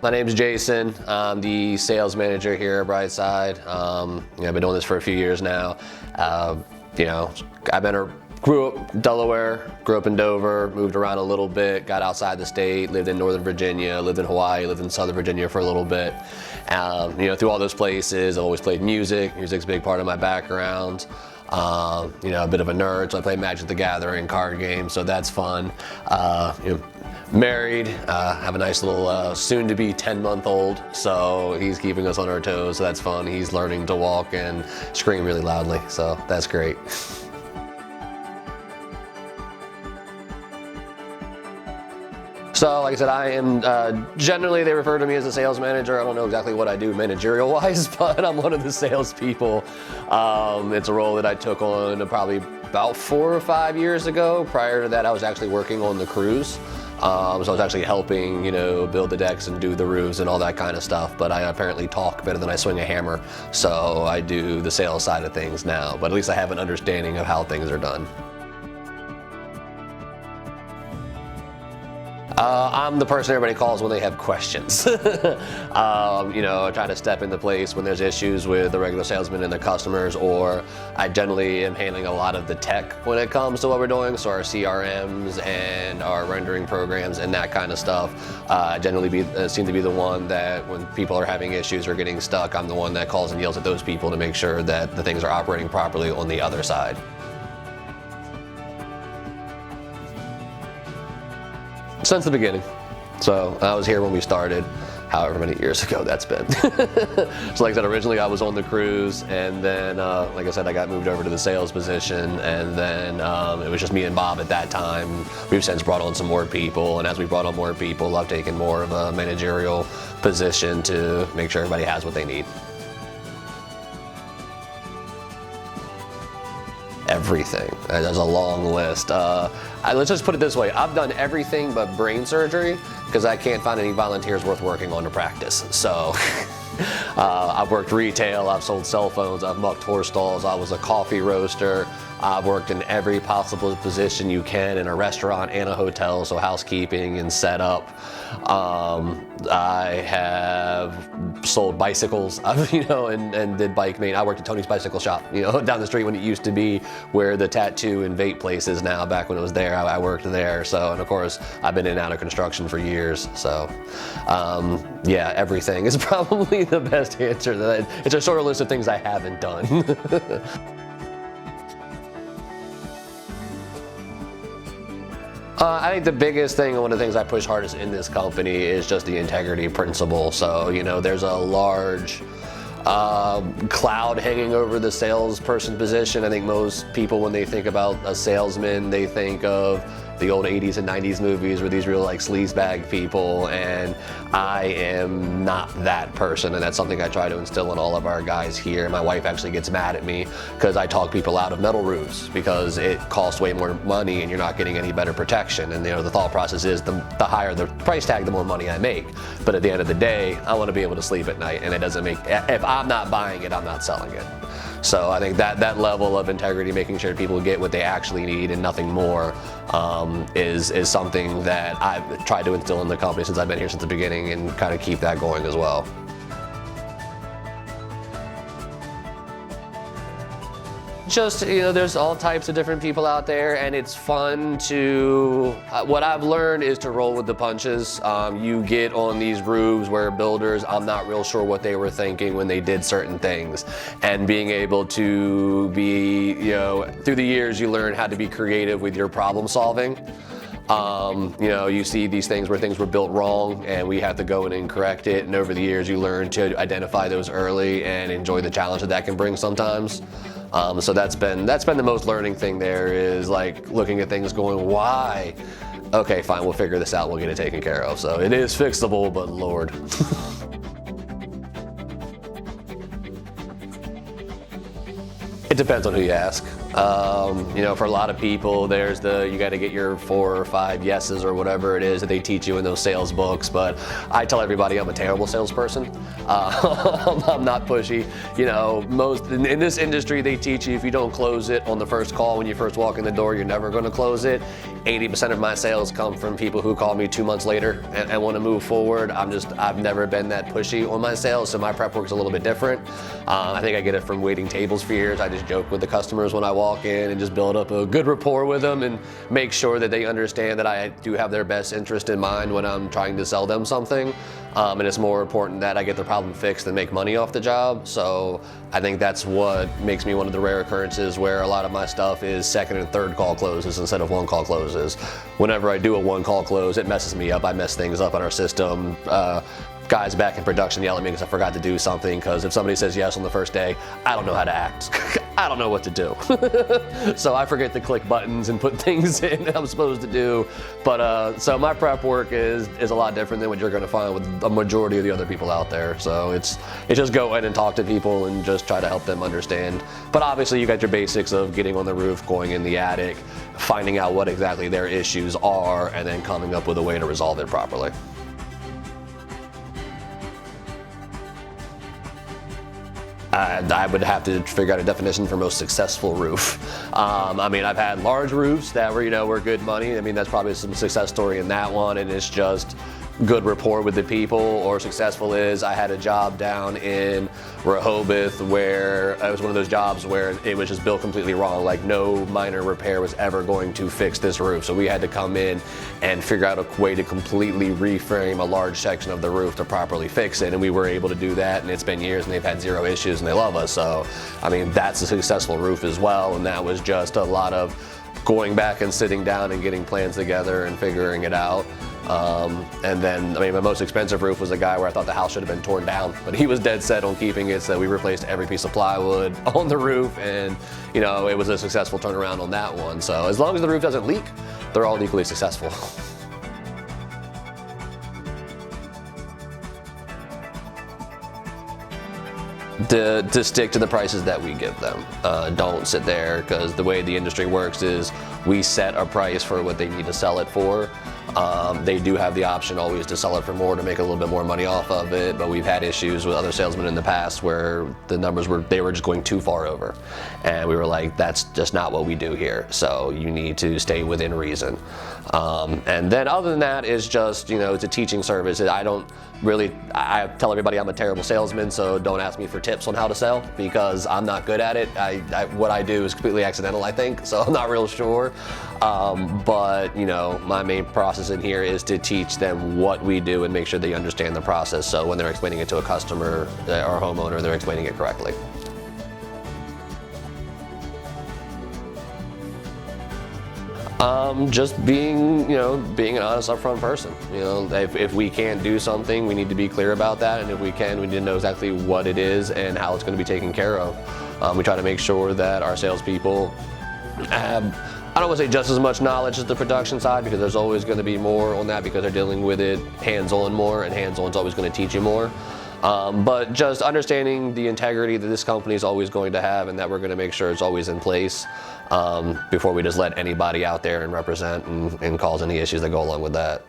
My name's Jason. I'm the sales manager here at Brightside. I've been doing this for a few years now. Grew up in Delaware, grew up in Dover, moved around a little bit, got outside the state, lived in Northern Virginia, lived in Hawaii, lived in Southern Virginia for a little bit. Through all those places, I've always played music. Music's a big part of my background. A bit of a nerd, so I play Magic the Gathering card games, so that's fun. Married, have a nice little soon-to-be 10-month-old, so he's keeping us on our toes, so that's fun. He's learning to walk and scream really loudly, so that's great. So, like I said, I am, generally they refer to me as a sales manager. I don't know exactly what I do managerial-wise, but I'm one of the salespeople. It's a role that I took on probably about 4 or 5 years ago. Prior to that, I was actually working on the cruise. So I was actually helping, build the decks and do the roofs and all that kind of stuff. But I apparently talk better than I swing a hammer. So I do the sales side of things now. But at least I have an understanding of how things are done. I'm the person everybody calls when they have questions. I try to step into place when there's issues with the regular salesmen and the customers, or I generally am handling a lot of the tech when it comes to what we're doing, so our CRMs and our rendering programs and that kind of stuff. I generally seem to be the one that when people are having issues or getting stuck, I'm the one that calls and yells at those people to make sure that the things are operating properly on the other side. Since the beginning. So I was here when we started, however many years ago that's been. So like I said, originally I was on the cruise, and then like I said, I got moved over to the sales position, and then it was just me and Bob at that time. We've since brought on some more people, and as we brought on more people, I've taken more of a managerial position to make sure everybody has what they need. Everything. There's a long list. Let's just put it this way. I've done everything but brain surgery because I can't find any volunteers worth working on to practice. So I've worked retail, I've sold cell phones, I've mucked horse stalls, I was a coffee roaster. I've worked in every possible position you can in a restaurant and a hotel, so housekeeping and setup. I have sold bicycles, and did bike maintenance. I worked at Tony's Bicycle Shop, down the street when it used to be where the tattoo and vape place is now. Back when it was there, I worked there. So, and of course, I've been in and out of construction for years. So, yeah, everything is probably the best answer. It's a shorter list of things I haven't done. I think the biggest thing, and one of the things I push hardest in this company, is just the integrity principle. So, there's a large cloud hanging over the salesperson position. I think most people, when they think about a salesman, they think of the old 80s and 90s movies where these real sleazebag people, and I am not that person, and that's something I try to instill in all of our guys here. My wife actually gets mad at me because I talk people out of metal roofs because it costs way more money and you're not getting any better protection. And the thought process is the higher the price tag, the more money I make. But at the end of the day, I want to be able to sleep at night, and it doesn't if I'm not buying it, I'm not selling it. So I think that level of integrity, making sure people get what they actually need and nothing more, is something that I've tried to instill in the company since I've been here since the beginning, and kind of keep that going as well. Just, there's all types of different people out there, and it's fun to, what I've learned is to roll with the punches. You get on these roofs where builders, I'm not real sure what they were thinking when they did certain things, and being able to be, through the years you learn how to be creative with your problem solving. You see these things where things were built wrong and we have to go in and correct it, and over the years you learn to identify those early and enjoy the challenge that can bring sometimes. So that's been the most learning thing there, is looking at things going, why? Okay, fine, we'll figure this out, we'll get it taken care of. So it is fixable, but Lord. It depends on who you ask. You know, for a lot of people, there's you got to get your 4 or 5 yeses or whatever it is that they teach you in those sales books. But I tell everybody I'm a terrible salesperson. I'm not pushy. You know, in this industry, they teach you if you don't close it on the first call when you first walk in the door, you're never going to close it. 80% of my sales come from people who call me 2 months later and want to move forward. I've never been that pushy on my sales, so my prep work's a little bit different. I think I get it from waiting tables for years. I just joke with the customers when I walk in and just build up a good rapport with them and make sure that they understand that I do have their best interest in mind when I'm trying to sell them something. And it's more important that I get the problem fixed than make money off the job. So I think that's what makes me one of the rare occurrences where a lot of my stuff is second and third call closes instead of 1 call closes. Whenever I do a 1 call close, it messes me up. I mess things up in our system. Guys back in production yell at me because I forgot to do something, because if somebody says yes on the first day, I don't know how to act. I don't know what to do. So I forget to click buttons and put things in that I'm supposed to do. But so my prep work is a lot different than what you're going to find with a majority of the other people out there. So it's just go in and talk to people and just try to help them understand. But obviously you got your basics of getting on the roof, going in the attic, finding out what exactly their issues are, and then coming up with a way to resolve it properly. I would have to figure out a definition for most successful roof. I mean, I've had large roofs that were good money. I mean, that's probably some success story in that one, and it's just good rapport with the people. Or successful is I had a job down in Rehoboth where it was one of those jobs where it was just built completely wrong. Like no minor repair was ever going to fix this roof. So we had to come in and figure out a way to completely reframe a large section of the roof to properly fix it. And we were able to do that, and it's been years and they've had 0 issues and they love us. So, I mean, that's a successful roof as well. And that was just a lot of going back and sitting down and getting plans together and figuring it out. And then, I mean, my most expensive roof was a guy where I thought the house should have been torn down, but he was dead set on keeping it, so we replaced every piece of plywood on the roof, and, you know, it was a successful turnaround on that one. So as long as the roof doesn't leak, they're all equally successful. To stick to the prices that we give them. Don't sit there, because the way the industry works is we set a price for what they need to sell it for. They do have the option always to sell it for more to make a little bit more money off of it, but we've had issues with other salesmen in the past where the numbers were just going too far over, and we were like, that's just not what we do here, so you need to stay within reason. And then other than that is just, you know, it's a teaching service. I tell everybody I'm a terrible salesman, so don't ask me for tips on how to sell, because I'm not good at it. What I do is completely accidental, I think, so I'm not real sure. But, you know, my main process in here is to teach them what we do and make sure they understand the process, so when they're explaining it to a customer or homeowner, they're explaining it correctly. Just being an honest, upfront person. You know, if we can't do something, we need to be clear about that, and if we can, we need to know exactly what it is and how it's going to be taken care of. We try to make sure that our salespeople have, I don't want to say just as much knowledge as the production side, because there's always going to be more on that, because they're dealing with it hands-on more, and hands-on is always going to teach you more. But just understanding the integrity that this company is always going to have, and that we're going to make sure it's always in place before we just let anybody out there and represent and cause any issues that go along with that.